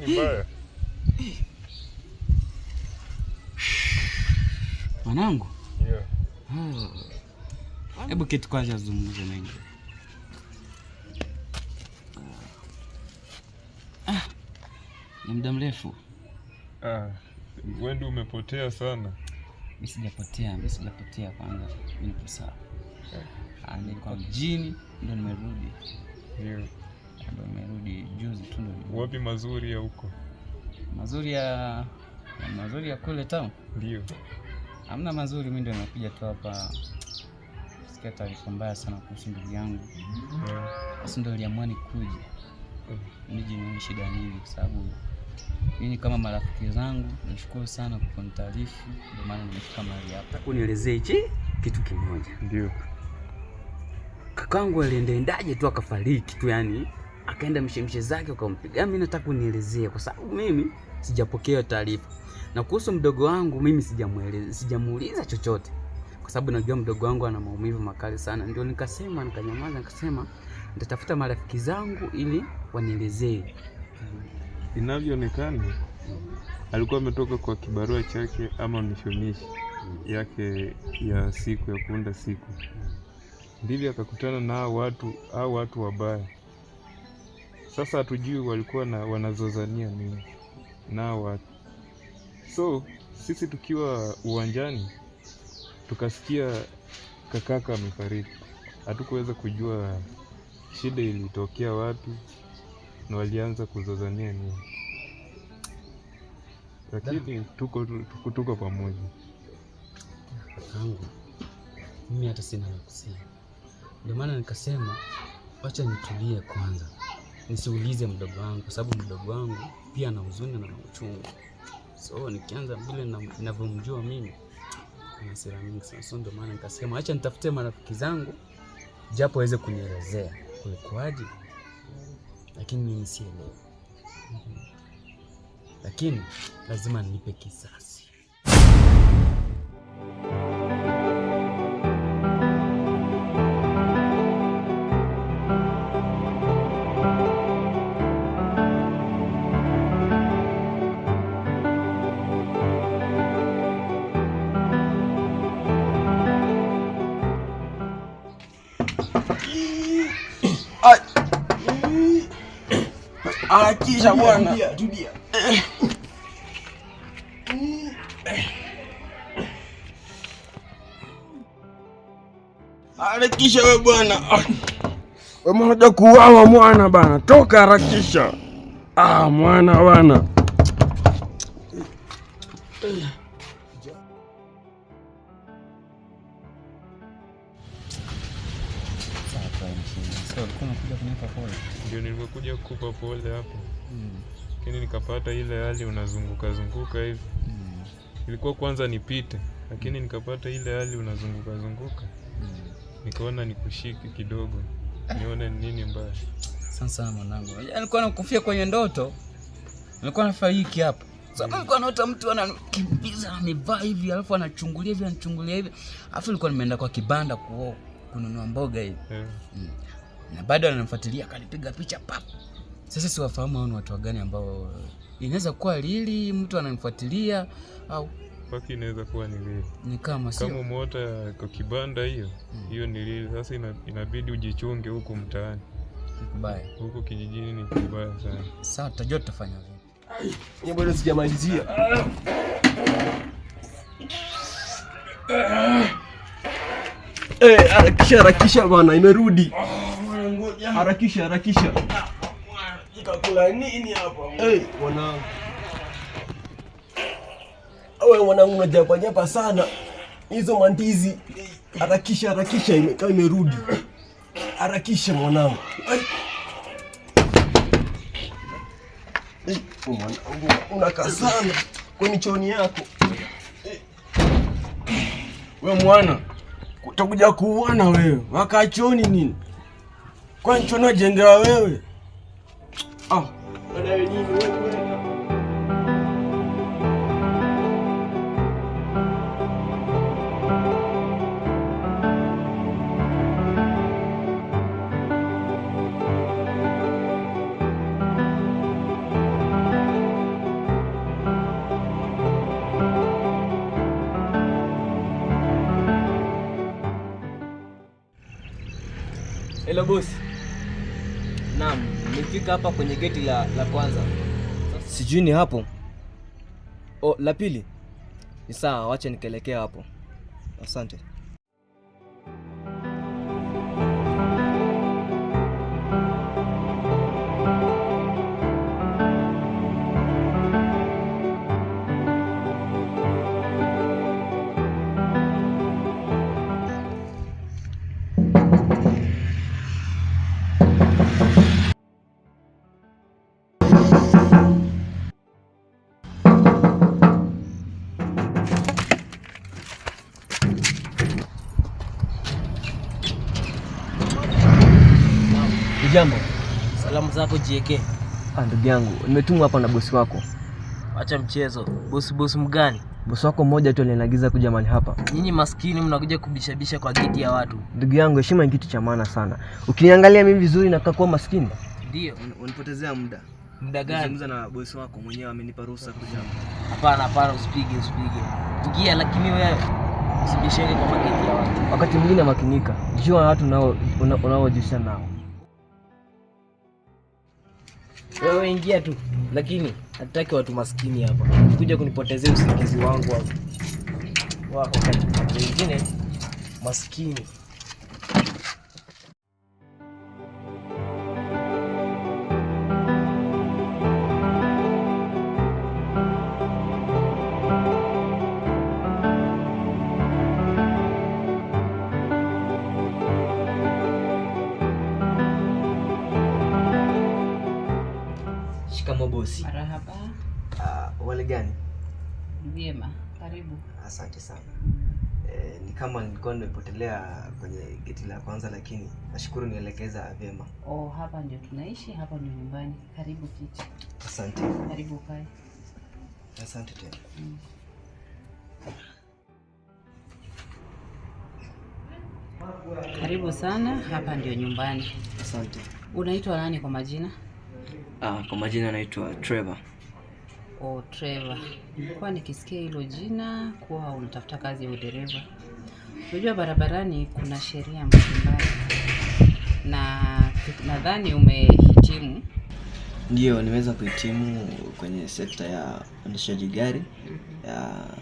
nini mbaya? Mwanangu? Yeah. Hebu kitu kwanza zungumze mengi. Ni muda mrefu. Wewe ndio umepotea sana. Mimi sijapotea kwanza. Mimi nipo sawa. Nilikuwa mjini ndio nimerudi. Ndio. Ndio nimerudi juzi tu ndio. Wapi mazuri ya huko? Mazuri ya kule town? Ndio. Hamna mazuri, mimi ndio nimekuja tu hapa. Sikia taarifa mbaya sana kuhusu ndugu yangu. Sasa ndio niliamua nikuje. Nije nione shida nini kwa sababu mimi kama marafiki zangu nashukuru sana kwa kunitaarifu, ndio maana nimefika mahali hapa. Unielezee hichi kitu kimoja. Ndio. Kakangu aliendaje tu akafariki tu, yani akaenda mshemshe zake ukampiga. Mimi nataka unielezee kwa sababu mimi sijapokea taarifa. Na kuhusu mdogo wangu mimi sijamuuliza chochote. Kwa sababu najua mdogo wangu ana maumivu makali sana. Ndio nikanyamaza nikasema nitatafuta marafiki zangu ili wanielezee. Inavyoonekana alikuwa ametoka kwa kibarua chake ama mishonishi yake ya siku ya kuunda siku. Ndivyo akakutana na watu wabaya. Sasa hatujui walikuwa wanazozania nini na watu. So sisi tukiwa uwanjani tukasikia kakaka amefariki. Hatukuweza kujua shida ilitokea wapi na walianza kuzozania nini. Lakini tuko pamoja. Kakangu, mimi hata sina la kusema. Ndio maana nikasema acha nitulie kwanza. Nisiulize mdogo wangu kwa sababu mdogo wangu pia ana huzuni na uchungu. So nikianza vile ninavyomjua mimi na hasira mingi sana. So ndio maana nikasema acha nitafute marafiki zangu japo waweze kunielezea kulikuwaje. Lakini mimi sielewi. Lakini lazima nilipe kisasi. Harakisha bwana. Tulia. Harakisha wewe bwana. Wewe mmoja kuuawa mwana bana. Toka harakisha. Mwana bana. Ndio nilikuja kukupa pole hapo. Lakini nikapata ile hali unazunguka hivi. Ilikuwa kwanza nipite, lakini nikapata ile hali unazunguka. Nikaona nikushike kidogo. Nione nini mbaya. Sasa mwanangu, nilikuwa nakufia kwenye ndoto. Nilikuwa nafariki hapa. Sasa nilikuwa naota mtu anakimbiza amevaa hivi alafu anachungulia hivi. Alafu nilikuwa nimeenda kwa kibanda kununua mboga hivi. Na baada ananifuatilia akanipiga picha pap. Sasa siwafahamu hao ni watu gani ambao inaweza kuwa lili mtu ananifuatilia au paki inaweza kuwa ni lili. Ni kama sio. Kama umeota kwa kibanda hiyo ni lili. Sasa inabidi ujichunge huko mtaani. Kubaya. Huko kijijini ni kubaya sana. Sasa tutajua tutafanya vipi. Ni bado sijamalizia. Harakisha bwana, imerudi. Harakisha. Nikakula nini hapa? Mwanangu. Wewe mwanangu unajapa sana. Hizo mandizi. Harakisha imerudi. Harakisha mwanangu. Mwanangu unakaa sana kwenye chooni yako. Wewe mwana, utakuja kuuana wewe. Waka chooni nini? Kwa chooni jengewa wewe. Wewe nini wewe? Hello boss. Naam, nimefika hapa kwenye geti la kwanza. Sijui ni hapo. Oh, la pili. Ni sawa, wacha nikaelekea hapo. Asante. Jambo. Salamu zako JK. Ndugu yangu, nimetumwa hapa na bosi wako. Acha mchezo. Bosi mgani? Bosi wako mmoja tu aliniagiza kuja mahali hapa. Nyinyi maskini mnakuja kubishabisha kwa geti ya watu. Ndugu yangu, heshima ni kitu cha maana sana. Ukiniangalia mimi vizuri na kuwa maskini. Ndio, unipotezea muda. Muda gani? Nazungumza na bosi wako mwenyewe amenipa ruhusa kuja. Hapana, usipige. Ingia, lakini wewe usibisheke kwa mageti ya watu. Wakati mwingine makinika. Jua watu unaojisha nao. Wewe ingia tu, lakini hatutaki watu maskini hapa. Kuja kunipotezea usingizi wangu hapo. Wako wengine maskini. Shikamoo bosi. Marahaba. Wale gani? Vyema, karibu. Asante sana. Ni kama nilikuwa nimepotelea kwenye geti la kwanza, lakini nashukuru nielekeza vyema. Hapa ndio tunaishi, hapa ndio nyumbani. Karibu kiti. Asante. Karibu kae. Asante tena. Karibu sana, hapa ndio nyumbani. Asante. Unaitwa nani kwa majina? Kwa majina naitwa Trevor. Trevor. Nilikuwa nikisikia hilo jina kuwa unatafuta kazi ya udereva. Unajua barabarani kuna sheria mbalimbali. Na nadhani umehitimu. Ndio, nimeweza kuhitimu kwenye sekta ya uendeshaji gari.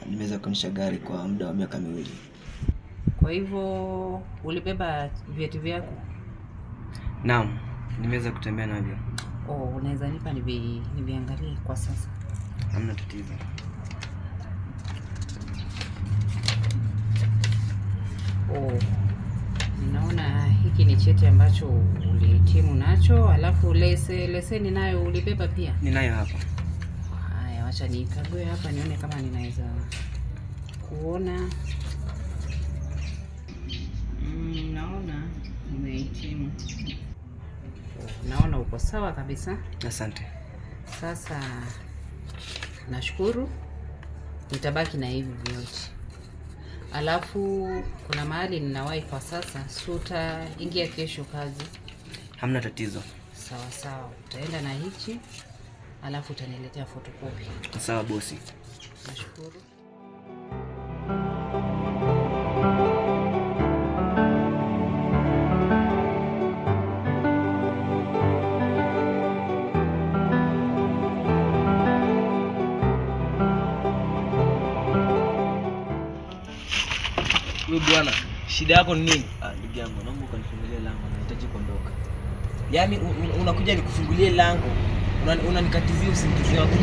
Nimeweza kuendesha gari kwa muda wa miaka 2. Kwa hivyo ulibeba vyeti vyako? Naam, nimeweza kutembea navyo. Unaweza nipa niviangalie kwa sasa? Hamna tatizo. Ninaona hiki ni cheti ambacho ulihitimu nacho, alafu leseni nayo ulibeba pia? Ninayo hapa. Haya, acha nikague hapa nione kama ninaweza kuona. Naona umehitimu. Naona uko sawa kabisa. Asante. Sasa nashukuru, nitabaki na hivi vyote. Alafu kuna mahali ninawahi kwa sasa, utaingia kesho kazi? Hamna tatizo. Sawa, utaenda na hichi, alafu utaniletea photocopy. Sawa bosi. Nashukuru. Bwana, shida yako ni nini? Ndugu yangu, naomba ukanifungulie lango, nahitaji kuondoka. Yaani unakuja nikufungulie lango, unanikatizia usingizi wako.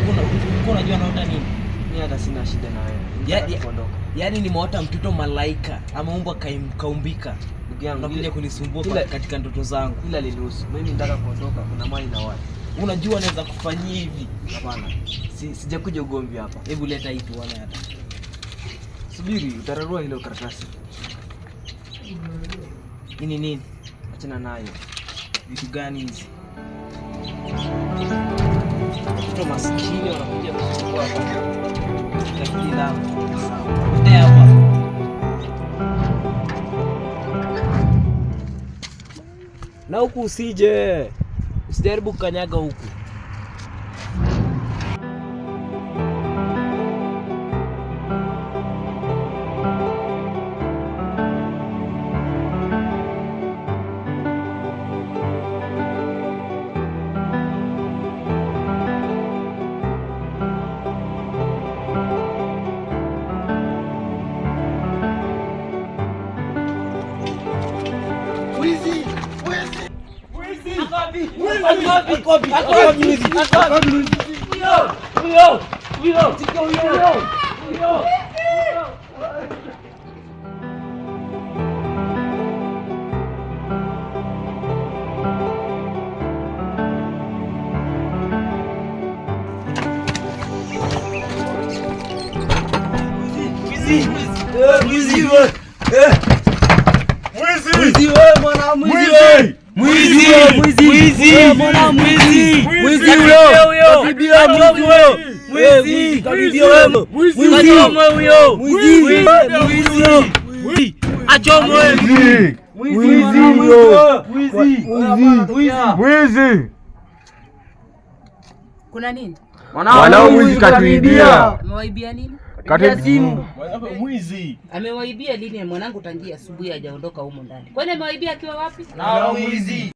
Unajua naota nini? Mimi hata sina shida na wewe. Kuondoka. Yaani nimeota mtoto malaika, ameumbwa kaumbika. Ndugu yangu, unakuja kunisumbua katika ndoto zangu. Ila liluhusu. Mimi nataka kuondoka, kuna mali na watu. Unajua naweza kufanyia hivi. Hapana. Sijakuja ugomvi hapa. Hebu leta hii tuone hata. Subiri, utararua ile karatasi. Nini? Achana nayo. Vitu gani hizi? Watoto maskini wanakuja kusumbua hapa. Katika lango. Ndio hapa. Na huku usije. Usijaribu kukanyaga huku. Kuna nini? Mwanao mwizi katuibia. Amewaibia nini? Simu. Mwizi. Amewaibia lini? Mwanangu tangia asubuhi hajaondoka humo ndani. Kwani amewaibia akiwa wapi? Na mwizi.